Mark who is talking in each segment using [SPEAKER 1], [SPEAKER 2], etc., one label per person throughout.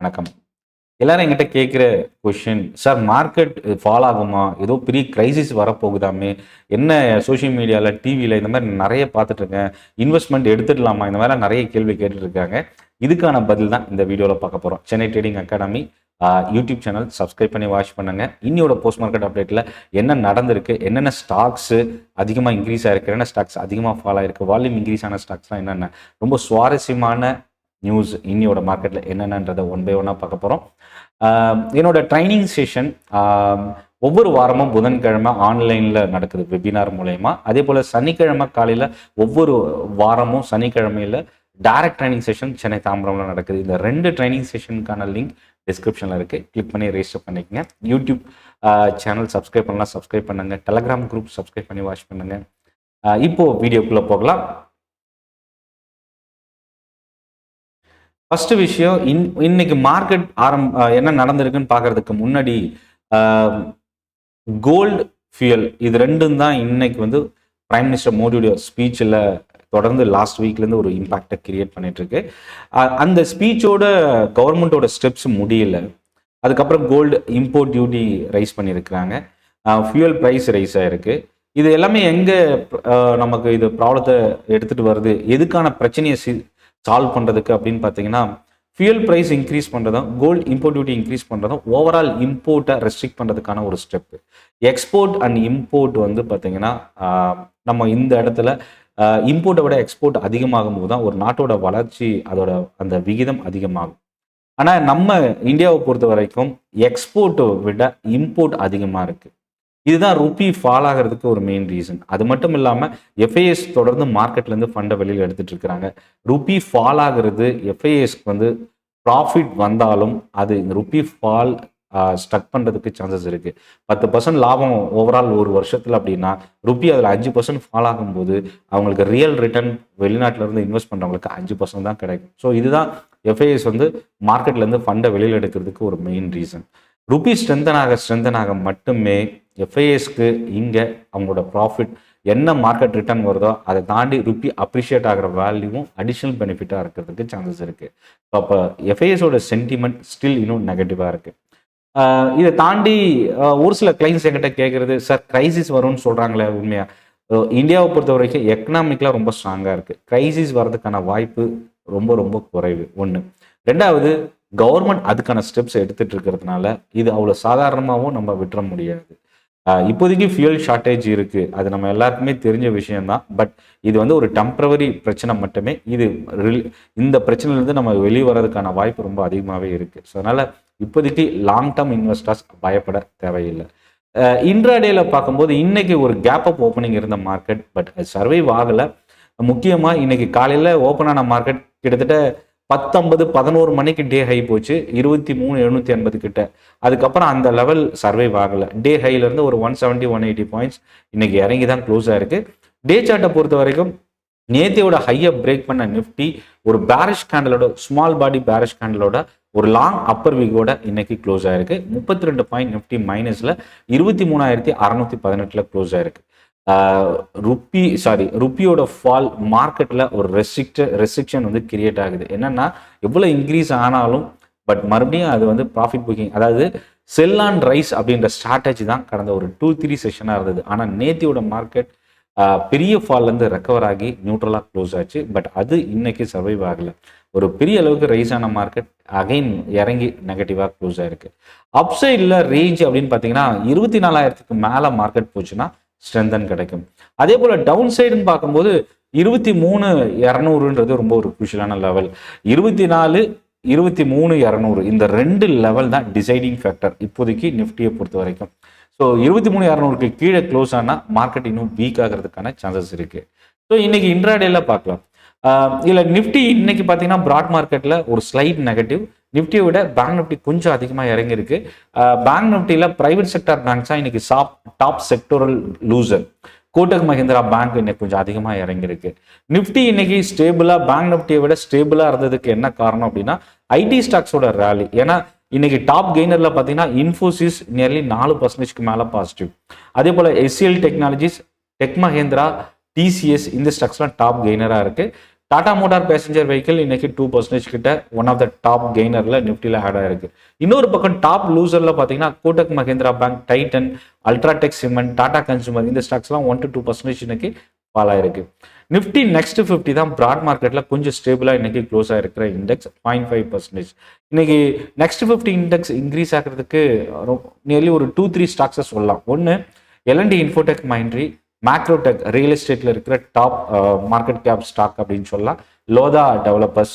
[SPEAKER 1] வணக்கம். எல்லாரும் என்கிட்ட கேட்குற கொஷின், சார் மார்க்கெட் ஃபால் ஆகுமா? ஏதோ பெரிய கிரைசிஸ் வரப்போகுதாமே, என்ன சோஷியல் மீடியாவில், டிவியில் இந்த மாதிரி நிறைய பார்த்துட்ருக்கேன், இன்வெஸ்ட்மெண்ட் எடுத்துடலாமா? இந்த மாதிரிலாம் நிறைய கேள்வி கேட்டுட்ருக்காங்க. இதுக்கான பதில் தான் இந்த வீடியோவில் பார்க்க போகிறோம். Chennai trading academy YouTube channel subscribe பண்ணி வாட்ச் பண்ணுங்கள். இன்னியோட போஸ்ட் மார்க்கெட் அப்டேட்டில் என்ன நடந்திருக்கு, என்னென்ன ஸ்டாக்ஸு அதிகமாக இன்க்ரீஸ் ஆகிருக்கு, என்னென்ன ஸ்டாக்ஸ் அதிகமாக ஃபால் ஆகிருக்கு, வால்யூம் இன்க்ரீஸ் ஆன ஸ்டாக்ஸ்லாம் என்னென்ன, ரொம்ப சுவாரஸ்யமான நியூஸ் இன்னியோட மார்க்கெட்டில் என்னென்னன்றதை ஒன் பை ஒன்னாக பார்க்க போகிறோம். என்னோட ட்ரைனிங் செஷன் ஒவ்வொரு வாரமும் புதன்கிழமை ஆன்லைனில் நடக்குது வெபினார் மூலயமா. அதே போல் சனிக்கிழமை காலையில் ஒவ்வொரு வாரமும் சனிக்கிழமையில் டைரக்ட் ட்ரைனிங் செஷன் சென்னை தாம்பரம்ல நடக்குது. இந்த 2 ட்ரைனிங் செஷனுக்கான லிங்க் டிஸ்கிரிப்ஷனில் இருக்குது. கிளிக் பண்ணி ரெஜிஸ்டர் பண்ணிக்கங்க. யூடியூப் சேனல் சப்ஸ்கிரைப் பண்ணலாம், சப்ஸ்கிரைப் பண்ணுங்கள். டெலகிராம் குரூப் சப்ஸ்கிரைப் பண்ணி வாட்ச் பண்ணுங்கள். இப்போது வீடியோக்குள்ளே போகலாம். ஃபர்ஸ்ட் விஷயம், இன்னைக்கு மார்க்கெட் என்ன நடந்திருக்குன்னு பார்க்கறதுக்கு முன்னாடி கோல்டு, ஃபியூயல் இது ரெண்டும் தான் இன்னைக்கு வந்து பிரைம் மினிஸ்டர் மோடியோட ஸ்பீச்சில் தொடர்ந்து லாஸ்ட் வீக்லேருந்து ஒரு இம்பாக்டை கிரியேட் பண்ணிட்டு இருக்கு. அந்த ஸ்பீச்சோட கவர்மெண்ட்டோட ஸ்டெப்ஸ் முடியல. அதுக்கப்புறம் கோல்டு இம்போர்ட் டியூட்டி ரைஸ் பண்ணியிருக்கிறாங்க, ஃபியூயல் ப்ரைஸ் ரைஸ் ஆயிருக்கு. இது எல்லாமே எங்கே நமக்கு இது ப்ராப்ளத்தை எடுத்துகிட்டு வருது, எதுக்கான பிரச்சனையை சால்வ் பண்ணுறதுக்கு அப்படின்னு பார்த்தீங்கன்னா, ஃபியூயல் ப்ரைஸ் இன்க்ரீஸ் பண்ணுறதும் கோல்டு இம்போர்ட் டியூட்டி இன்க்ரீஸ் பண்ணுறதும் ஓவரால் இம்போர்ட்டை ரெஸ்ட்ரிக்ட் பண்ணுறதுக்கான ஒரு ஸ்டெப்பு. எக்ஸ்போர்ட் அண்ட் இம்போர்ட் வந்து பார்த்தீங்கன்னா, நம்ம இந்த இடத்துல இம்போர்ட்டை விட எக்ஸ்போர்ட் அதிகமாகும் போது தான் ஒரு நாட்டோட வளர்ச்சி, அதோட அந்த விகிதம் அதிகமாகும். ஆனால் நம்ம இந்தியாவை பொறுத்த வரைக்கும் எக்ஸ்போர்ட்டை விட இம்போர்ட் அதிகமாக இருக்குது. இதுதான் ருப்பி ஃபால் ஆகிறதுக்கு ஒரு மெயின் ரீசன். அது மட்டும் இல்லாமல் எஃப்ஐஎஸ் தொடர்ந்து மார்க்கெட்லேருந்து ஃபண்டை வெளியில் எடுத்துகிட்டு இருக்கிறாங்க. ருப்பி ஃபால் ஆகிறது எஃப்ஐஎஸ்க்கு வந்து ப்ராஃபிட் வந்தாலும் அது இந்த ருப்பி ஃபால் ஸ்டக் பண்ணுறதுக்கு சான்சஸ் இருக்குது. 10% லாபம் ஓவரால் ஒரு வருஷத்தில் அப்படின்னா ருப்பி அதில் 5% ஃபால் ஆகும்போது அவங்களுக்கு ரியல் ரிட்டர்ன் வெளிநாட்டிலேருந்து இன்வெஸ்ட் பண்ணுறவங்களுக்கு 5% தான் கிடைக்கும். ஸோ இதுதான் எஃப்ஐஎஸ் வந்து மார்க்கெட்லேருந்து ஃபண்டை வெளியில் எடுக்கிறதுக்கு ஒரு மெயின் ரீசன். ருப்பி ஸ்ட்ரென்தன் ஆக மட்டுமே எஃப்ஐஎஸ்க்கு இங்கே அவங்களோட ப்ராஃபிட் என்ன மார்க்கெட் ரிட்டர்ன் வருதோ அதை தாண்டி ருப்பி அப்ரிஷியேட் ஆகிற வேல்யூவும் அடிஷ்னல் பெனிஃபிட்டாக இருக்கிறதுக்கு சான்சஸ் இருக்குது. ஸோ அப்போ எஃப்ஐஎஸோட சென்டிமெண்ட் ஸ்டில் இன்னும் நெகட்டிவாக இருக்குது. இதை தாண்டி ஒரு சில கிளைண்ட்ஸ் என்கிட்ட கேட்குறது, சார் கிரைசிஸ் வரும்னு சொல்கிறாங்களே உண்மையா? இந்தியாவை பொறுத்த வரைக்கும் எக்கனாமிக்லாம் ரொம்ப ஸ்ட்ராங்காக இருக்குது. கிரைசிஸ் வர்றதுக்கான வாய்ப்பு ரொம்ப ரொம்ப குறைவு. ஒன்று. ரெண்டாவது, கவர்மெண்ட் அதுக்கான ஸ்டெப்ஸ் எடுத்துகிட்டு இருக்கிறதுனால இது அவ்வளோ சாதாரணமாகவும் நம்ம விட்டுற முடியாது. இப்போதைக்கு ஃபியூயல் ஷார்ட்டேஜ் இருக்குது, அது நம்ம எல்லாருக்குமே தெரிஞ்ச விஷயம்தான். பட் இது வந்து ஒரு டெம்பரவரி பிரச்சனை மட்டுமே. இந்த பிரச்சனையிலேருந்து நம்ம வெளியே வர்றதுக்கான வாய்ப்பு ரொம்ப அதிகமாகவே இருக்குது. ஸோ அதனால் இப்போதைக்கு லாங் டேர்ம் இன்வெஸ்டர்ஸ் பயப்பட தேவையில்லை. இன்ட்ராடேல பார்க்கும்போது இன்னைக்கு ஒரு கேப் அப் ஓப்பனிங் இருந்த மார்க்கெட், பட் அது சர்வைவ் ஆகலை. முக்கியமாக இன்னைக்கு காலையில் ஓப்பன் ஆன மார்க்கெட் கிட்டத்தட்ட 10:50 11 மணிக்கு டே ஹை போச்சு, 23,780 கிட்ட. அதுக்கப்புறம் அந்த லெவல் சர்வைவ் ஆகலை. டே ஹைலேருந்து ஒரு 170 180 பாயிண்ட்ஸ் இன்னைக்கு இறங்கி தான் க்ளோஸ் ஆயிருக்கு. டே சார்ட்டை பொறுத்த வரைக்கும் நேத்தியோட ஹையை பிரேக் பண்ண நிஃப்டி ஒரு பேரிஷ் கேண்டலோட, ஸ்மால் பாடி பேரிஷ் கேண்டலோட ஒரு லாங் அப்பர் வீக்கோட இன்னைக்கு க்ளோஸ் ஆயிருக்கு. 32 பாயிண்ட் நிஃப்டி மைனஸில் 23,618 க்ளோஸ் ஆயிருக்கு. ருப்பியோட ஃபால் மார்க்கெட்டில் ஒரு ரெஸ்ட்ரிக்ஷன் வந்து கிரியேட் ஆகுது. என்னன்னா, எவ்வளோ இன்க்ரீஸ் ஆனாலும் பட் மறுபடியும் அது வந்து ப்ராஃபிட் புக்கிங், அதாவது செல் அண்ட் ரைஸ் அப்படின்ற ஸ்ட்ராட்டஜி தான் கடந்த ஒரு 2-3 செஷனாக இருந்தது. ஆனால் நேத்தியோட மார்க்கெட் பெரிய ஃபால்லேருந்து ரெக்கவர் ஆகி நியூட்ரலாக க்ளோஸ் ஆச்சு. பட் அது இன்னைக்கு சர்வைவ் ஆகலை. ஒரு பெரிய அளவுக்கு ரைஸ் ஆன மார்க்கெட் அகைன் இறங்கி நெகட்டிவாக க்ளோஸ் ஆயிருக்கு. அப்சைடில் ரேஞ்ச் அப்படின்னு பார்த்தீங்கன்னா 24,000க்கு மேலே மார்க்கெட் போச்சுன்னா ஸ்ட்ரென்தன் கிடைக்கும். அதே போல் டவுன் சைடுன்னு பார்க்கும்போது 23,200ன்றது ரொம்ப ஒரு குரூஷியலான லெவல். 24, 23,200 இந்த 2 லெவல் தான் டிசைடிங் ஃபேக்டர் இப்போதைக்கு நிஃப்டியை பொறுத்த வரைக்கும். ஸோ 23,200க்கு கீழே க்ளோஸ் ஆனால் மார்க்கெட் இன்னும் வீக் ஆகிறதுக்கான சான்சஸ் இருக்குது. ஸோ இன்னைக்கு இன்ட்ராடேல பார்க்கலாம். இல்லை நிஃப்டி இன்னைக்கு பார்த்தீங்கன்னா பிராட் மார்க்கெட்டில் ஒரு ஸ்லைட் நெகட்டிவ். நிஃப்டியை விட பேங்க் நிஃப்டி கொஞ்சம் அதிகமாக இறங்கியிருக்கு. பேங்க் நிஃப்டியில் பிரைவேட் செக்டர் பேங்க்ஸாக இன்னைக்கு top sectoral loser Kotak Mahindra bank இன்னைக்கு கொஞ்சம் அதிகமாக இறங்கியிருக்கு. நிஃப்டி இன்னைக்கு ஸ்டேபிளாக, பேங்க் நிஃப்டியை விட ஸ்டேபிளாக இருந்ததுக்கு என்ன காரணம் அப்படின்னா ஐடி ஸ்டாக்ஸோட ரேலி. ஏன்னா இன்னைக்கு டாப் கெய்னர்ல பார்த்தீங்கன்னா இன்ஃபோசிஸ் நியர்லி 4% மேலே பாசிட்டிவ். அதே போல் HCL technologies, tech Mahindra, TCS இந்த ஸ்டாக்ஸ்லாம் டாப் கெய்னராக இருக்கு. டாடா மோட்டார் பேசஞ்சர் வெஹிக்கிள் இன்னைக்கு 2% கிட்ட ஒன் ஆஃப் த டாப் கெய்னர்ல நிஃப்டியில் ஆட் ஆயிருக்கு. இன்னொரு பக்கம் டாப் லூசர்ல பார்த்தீங்கன்னா Kotak Mahindra Bank, Titan, UltraTech Cement, Tata Consumer இந்த ஸ்டாக்ஸ்லாம் 1 to 2% இன்னைக்கு ஃபால் ஆயிருக்கு. நிஃப்டி நெக்ஸ்ட் 50 தான் பிராட் மார்க்கெட்ல கொஞ்சம் ஸ்டேபிளா இன்னைக்கு க்ளோஸ் ஆயிருக்கிற இண்டெக்ஸ் 0.5%. இன்னைக்கு நெக்ஸ்ட் 50 இண்டெக்ஸ் இன்க்ரீஸ் ஆகிறதுக்கு நியர்லி ஒரு 2-3 ஸ்டாக்ஸை சொல்லலாம். ஒன்று LNT Infotech Mindtree, Macrotech real எஸ்டேட்ல இருக்கிற டாப் மார்க்கெட் கேப் ஸ்டாக் அப்படின்னு சொல்லலாம். Lodha developers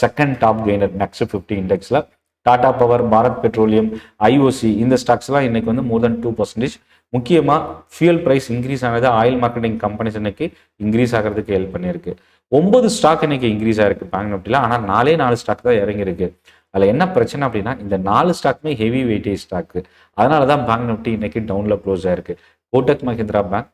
[SPEAKER 1] second top gainer next 50 இண்டெக்ஸ்ல. Tata power, Bharat petroleum, IOC இந்த ஸ்டாக்ஸ்லாம் இன்னைக்கு வந்து மோர் தென் 2%. முக்கியமாக ஃபியூல் ப்ரைஸ் இன்க்ரீஸ் ஆனது ஆயில் மார்க்கெட்டிங் கம்பெனிஸ் இன்னைக்கு இன்க்ரீஸ் ஆகிறதுக்கு ஹெல்ப் பண்ணியிருக்கு. 9 ஸ்டாக் இன்னைக்கு இன்க்ரீஸ் ஆயிருக்கு பேங்க் நிஃப்டியில். ஆனால் 4 ஸ்டாக் தான் இறங்கியிருக்கு. அதில் என்ன பிரச்சனை அப்படின்னா இந்த 4 ஸ்டாக்குமே ஹெவி வெயிட்டேஜ் ஸ்டாக்கு. அதனால தான் பேங்க் நிஃப்டி இன்னைக்கு டவுனில் க்ளோஸ் ஆயிருக்கு. Kotak Mahindra bank,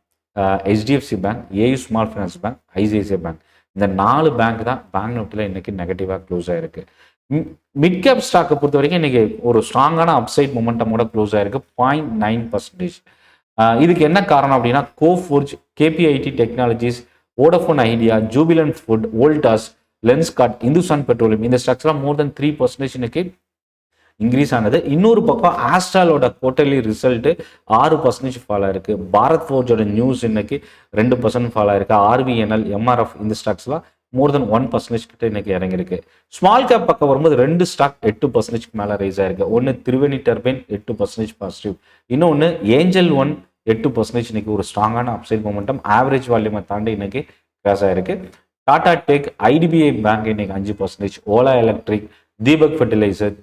[SPEAKER 1] HDFC bank, AU small finance bank, ICICI bank இந்த 4 பேங்க் தான் பேங்க் நிஃப்டியில் இன்னைக்கு நெகட்டிவாக க்ளோஸ் ஆயிருக்கு. மிட் கேப் ஸ்டாக்கை பொறுத்த வரைக்கும் இன்னைக்கு ஒரு ஸ்ட்ராங்கான அப்சைட் மொமெண்டமோட க்ளோஸ் ஆயிருக்கு 0.9%. இதுக்கு என்ன காரணம் அப்படின்னா Coforge, KPIT technologies, Vodafone Idea, Jubilant Food, Voltas, Lenskart, Hindustan petroleum இந்த ஸ்டாக்ஸ்லாம் மோர் தென் 3% இன்னைக்கு இன்க்ரீஸ் ஆனது. இன்னொரு பக்கம் ஆஸ்ட்ராலோட குவார்டர்லி ரிசல்ட் 6% ஃபால் ஆயிருக்கு. பாரத் ஃபோர்ஜோட நியூஸ் இன்னைக்கு 2% ஃபால் ஆயிருக்கு. ஆர்பிஎன்எல், எம்ஆர்எஃப் இந்த ஸ்டாக்ஸ்லாம் மோர் தென் 1% கிட்ட இன்னைக்கு இறங்கியிருக்கு. ஸ்மால் கேப் பக்கம் வரும்போது 2 ஸ்டாக் 8% மேலே ரைஸ் ஆயிருக்கு. ஒன்று திருவேணி டர்பைன் 8% பாசிட்டிவ், இன்னொன்று ஏஞ்சல் ஒன் 8% இன்னைக்கு ஒரு ஸ்ட்ராங்கான அப்சைட் மொமெண்டம் ஆவரேஜ் வால்யூமை தாண்டி இன்னைக்கு கிராஸ் ஆயிருக்கு. டாடா டெக், ஐடிபிஐ பேங்க் இன்னைக்கு 5%, ஓலா எலக்ட்ரிக், தீபக் ஃபெர்டிலைசர்,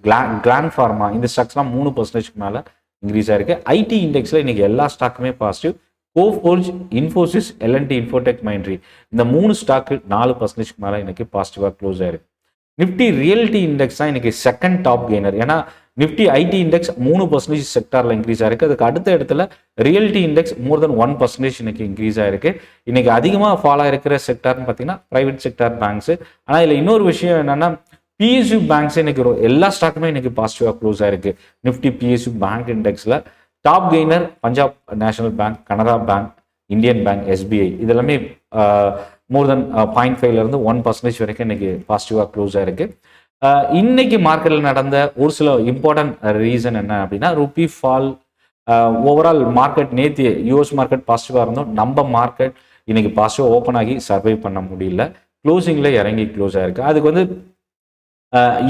[SPEAKER 1] கிளாண்ட் ஃபார்மா இந்த ஸ்டாக்ஸ்லாம் 3% மேலே இன்க்ரீஸ் ஆயிருக்கு. ஐடி இண்டெக்ஸில் இன்னைக்கு எல்லா ஸ்டாக்குமே positive. Coforge, Infosys, LNT Infotech Mindtree இந்த 3 ஸ்டாக்கு 4% மேலே இன்னைக்கு பாசிட்டிவாக க்ளோஸ் ஆயிருக்கு. நிஃப்டி ரியல்டி இண்டெக்ஸ் தான் இன்னைக்கு செகண்ட் டாப் கெய்னர். ஏன்னா நிஃப்டி ஐடி இண்டெக்ஸ் 3% செக்டாரில் இன்க்ரீஸ் ஆயிருக்கு. அதுக்கு அடுத்த இடத்துல ரியல்டி இண்டெக்ஸ் மோர் தென் 1% இன்னைக்கு இன்க்ரீஸ் ஆயிருக்கு. இன்னைக்கு அதிகமாக ஃபாலோ ஆயிருக்கிற செக்டார்னு பார்த்தீங்கன்னா பிரைவேட் செக்டார் பேங்க்ஸ். ஆனால் இதில் இன்னொரு விஷயம் என்னன்னா பிஎஸ்யூ பேங்க்ஸ் இன்னைக்கு எல்லா ஸ்டாக்குமே இன்னைக்கு பாசிட்டிவாக க்ளோஸ் ஆயிருக்கு. நிஃப்டி பிஎஸ்யூ பேங்க் இண்டெக்ஸில் top gainer Punjab national bank, Canara bank, Indian bank, SBI இதெல்லாமே மோர் தென் 0.5லேருந்து 1% வரைக்கும் இன்னைக்கு பாசிட்டிவாக க்ளோஸ் ஆயிருக்கு. இன்னைக்கு மார்க்கெட்டில் நடந்த ஒரு சில இம்பார்ட்டன்ட் ரீசன் என்ன அப்படின்னா ருபி ஃபால், ஓவரால் மார்க்கெட் நேற்று யூஎஸ் மார்க்கெட் பாசிட்டிவாக இருந்தோம். நம்ம மார்க்கெட் இன்னைக்கு பாசிட்டிவாக ஓப்பன் ஆகி சர்வை பண்ண முடியல, க்ளோசிங்கில் இறங்கி க்ளோஸ் ஆயிருக்கு. அதுக்கு வந்து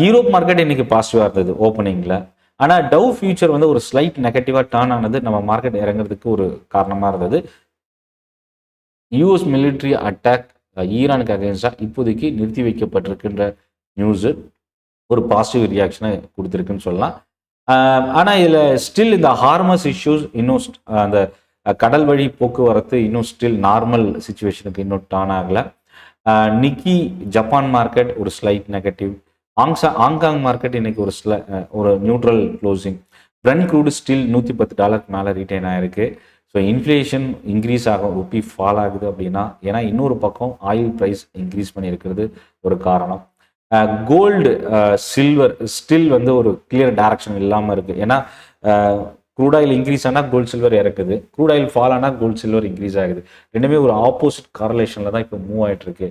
[SPEAKER 1] யூரோப் மார்க்கெட் இன்னைக்கு பாசிட்டிவாக இருந்தது ஓப்பனிங்கில். ஆனால் டவ் ஃபியூச்சர் வந்து ஒரு ஸ்லைட் நெகட்டிவாக டர்ன் ஆனது நம்ம மார்க்கெட் இறங்குறதுக்கு ஒரு காரணமாக இருந்தது. யூஎஸ் மிலிட்ரி அட்டாக் ஈரானுக்கு அகேன்ஸ்டாக இப்போதைக்கு நிறுத்தி வைக்கப்பட்டிருக்கின்ற நியூஸு ஒரு பாசிட்டிவ் ரியாக்ஷனை கொடுத்துருக்குன்னு சொல்லலாம். ஆனால் இதில் ஸ்டில் இந்த ஹார்மஸ் இஷ்யூஸ் இன்னும் அந்த கடல் வழி போக்குவரத்து இன்னும் ஸ்டில் நார்மல் சுச்சுவேஷனுக்கு இன்னும் டர்ன் ஆகலை. நிக்கி ஜப்பான் மார்க்கெட் ஒரு ஸ்லைட் நெகட்டிவ். ஹாங்காங் மார்க்கெட் இன்னைக்கு ஒரு neutral closing. Brent crude still $110 மேலே ரீட்டைன் ஆயிருக்கு. ஸோ இன்ஃப்ளேஷன் இன்க்ரீஸ் ஆகும், ருப்பி ஃபால் ஆகுது அப்படின்னா ஏன்னா இன்னொரு பக்கம் ஆயில் ப்ரைஸ் இன்க்ரீஸ் பண்ணியிருக்கிறது ஒரு காரணம். கோல்டு, சில்வர் ஸ்டில் வந்து ஒரு கிளியர் டைரக்ஷன் இல்லாமல் இருக்குது. ஏன்னா க்ரூட் ஆயில் இன்க்ரீஸ் ஆனால் கோல்டு சில்வர் இறக்குது, க்ரூட் ஆயில் ஃபால் ஆனால் கோல்டு சில்வர் இன்க்ரீஸ் ஆகுது. ரெண்டுமே ஒரு ஆப்போசிட் காரலேஷனில் தான் இப்போ மூவ் ஆகிட்டு இருக்கு.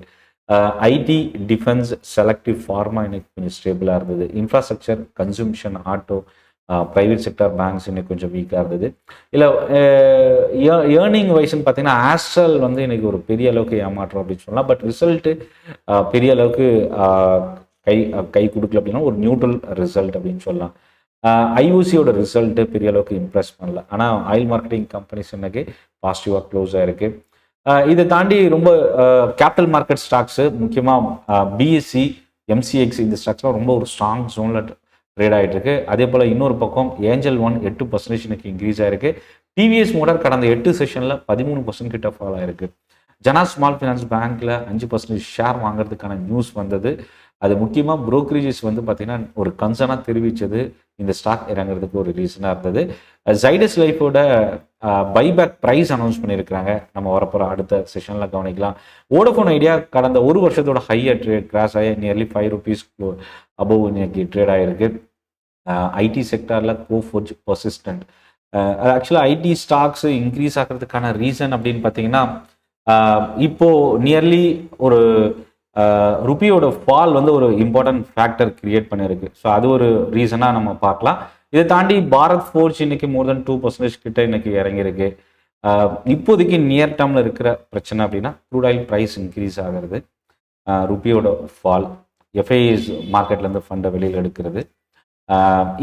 [SPEAKER 1] ஐடி, டிஃபென்ஸ், செலக்டிவ், ஃபார்மா இன்னைக்கு கொஞ்சம் ஸ்டேபிளாக இருந்தது. Infrastructure, consumption, auto, private sector banks இன்னைக்கு கொஞ்சம் வீக்காக இருந்தது. இல்லை ஏர்னிங் வைஸ்ன்னு பார்த்தீங்கன்னா ஆஸ்ட்ரல் வந்து இன்னைக்கு ஒரு பெரிய அளவுக்கு ஏமாற்றம் அப்படின்னு சொல்லலாம். பட் ரிசல்ட்டு பெரிய அளவுக்கு கை கொடுக்கல அப்படின்னா ஒரு நியூட்ரல் ரிசல்ட் அப்படின்னு சொல்லலாம். ஐஓசியோட ரிசல்ட்டு பெரிய அளவுக்கு இம்ப்ரெஸ் பண்ணல. ஆனால் ஆயில் மார்க்கெட்டிங் கம்பெனிஸ் இன்னைக்கு பாசிட்டிவாக க்ளோஸ் ஆயிருக்கு. இதை தாண்டி ரொம்ப கேபிட்டல் மார்க்கெட் ஸ்டாக்ஸு முக்கியமாக பிஎஸ்சி, எம்சிஎக்ஸ் இந்த ஸ்டாக்ஸ்லாம் ரொம்ப ஒரு ஸ்ட்ராங் ஜோனில் ட்ரேட் ஆகிட்டு இருக்கு. அதே போல் இன்னொரு பக்கம் ஏஞ்சல் ஒன் 8% இன்னைக்கு இன்க்ரீஸ் ஆயிருக்கு. டிவிஎஸ் மோட்டார் கடந்த 8 செஷனில் 13% கிட்ட ஃபால் ஆயிருக்கு. ஜனா ஸ்மால் ஃபைனான்ஸ் பேங்க்ல 5% ஷேர் வாங்குறதுக்கான நியூஸ் வந்தது. அது முக்கியமாக புரோக்கரேஜஸ் வந்து பார்த்தீங்கன்னா ஒரு கன்சர்னாக தெரிவித்தது இந்த ஸ்டாக் இறங்குறதுக்கு ஒரு ரீசனாக இருந்தது. ஜைடஸ் லைஃபோட பைபேக் ப்ரைஸ் அனௌன்ஸ் பண்ணியிருக்கிறாங்க, நம்ம வரப்போகிற அடுத்த செஷனில் கவனிக்கலாம். வோடஃபோன் ஐடியா கடந்த ஒரு வருஷத்தோட ஹையர் ட்ரேட் கிராஸ் ஆகி நியர்லி ₹5 அபவ் இன்னைக்கு ட்ரேட் ஆகிருக்கு. ஐடி செக்டாரில் கோஃபோர்ஜ், பர்சிஸ்டன்ட் ஆக்சுவலாக ஐடி ஸ்டாக்ஸ் இன்க்ரீஸ் ஆகிறதுக்கான ரீசன் அப்படின்னு பார்த்தீங்கன்னா இப்போ நியர்லி ஒரு ருப்பியோட ஃபால் வந்து ஒரு இம்பார்ட்டன்ட் ஃபேக்டர் கிரியேட் பண்ணியிருக்கு. ஸோ அது ஒரு ரீசனாக நம்ம பார்க்கலாம். இதை தாண்டி பாரத் ஃபோர்ஜ் இன்னைக்கு மோர் தென் 2% கிட்ட இன்னைக்கு இறங்கியிருக்கு. இப்போதைக்கு நியர் டேர்மில் இருக்கிற பிரச்சனை அப்படின்னா க்ரூட் ஆயில் ப்ரைஸ் இன்க்ரீஸ் ஆகிறது, ருப்பியோட ஃபால், எஃப்ஐஎஸ் மார்க்கெட்லேருந்து ஃபண்டை வெளியில் எடுக்கிறது,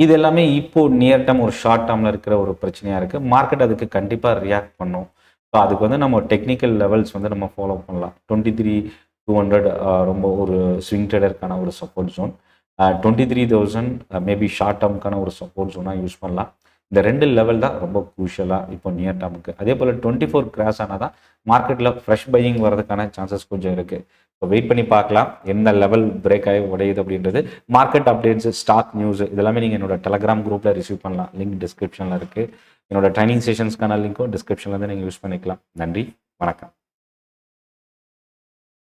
[SPEAKER 1] இது எல்லாமே இப்போ நியர் டேர்ம் ஒரு ஷார்ட் டேர்மில் இருக்கிற ஒரு பிரச்சனையாக இருக்குது. மார்க்கெட் அதுக்கு கண்டிப்பாக ரியாக்ட் பண்ணும். ஸோ அதுக்கு வந்து நம்ம டெக்னிக்கல் லெவல்ஸ் வந்து நம்ம ஃபாலோ பண்ணலாம். 23,200 ரொம்ப ஒரு ஸ்விங் ட்ரேடருக்கான ஒரு சப்போர்ட் ஜோன், 23,000 மேபி ஷார்ட் டேர்முக்கான ஒரு சப்போர்ட் ஜோனாக யூஸ் பண்ணலாம். இந்த 2 லெவல் தான் ரொம்ப குரூஷியலாக இப்போ நியர் டேர்முக்கு. அதே போல் 24 கிராஸ் ஆனால் தான் மார்க்கெட்டில் ஃப்ரெஷ் பையிங் வரதுக்கான சான்சஸ் கொஞ்சம் இருக்குது. இப்போ வெயிட் பண்ணி பார்க்கலாம் எந்த லெவல் பிரேக் ஆகி உடையுது அப்படின்றது. மார்க்கெட் அப்டேட்ஸ், ஸ்டாக் நியூஸ் இதெல்லாமே நீங்கள் என்னோட டெலகிராம் குரூப்பில் ரிசீவ் பண்ணலாம். லிங்க் டிஸ்கிரிப்ஷனில் இருக்குது. என்னோட ட்ரைனிங் செஷன்ஸ்க்கான லிங்க்கும் டிஸ்கிரிப்ஷனில் நீங்கள் யூஸ் பண்ணிக்கலாம். நன்றி, வணக்கம்.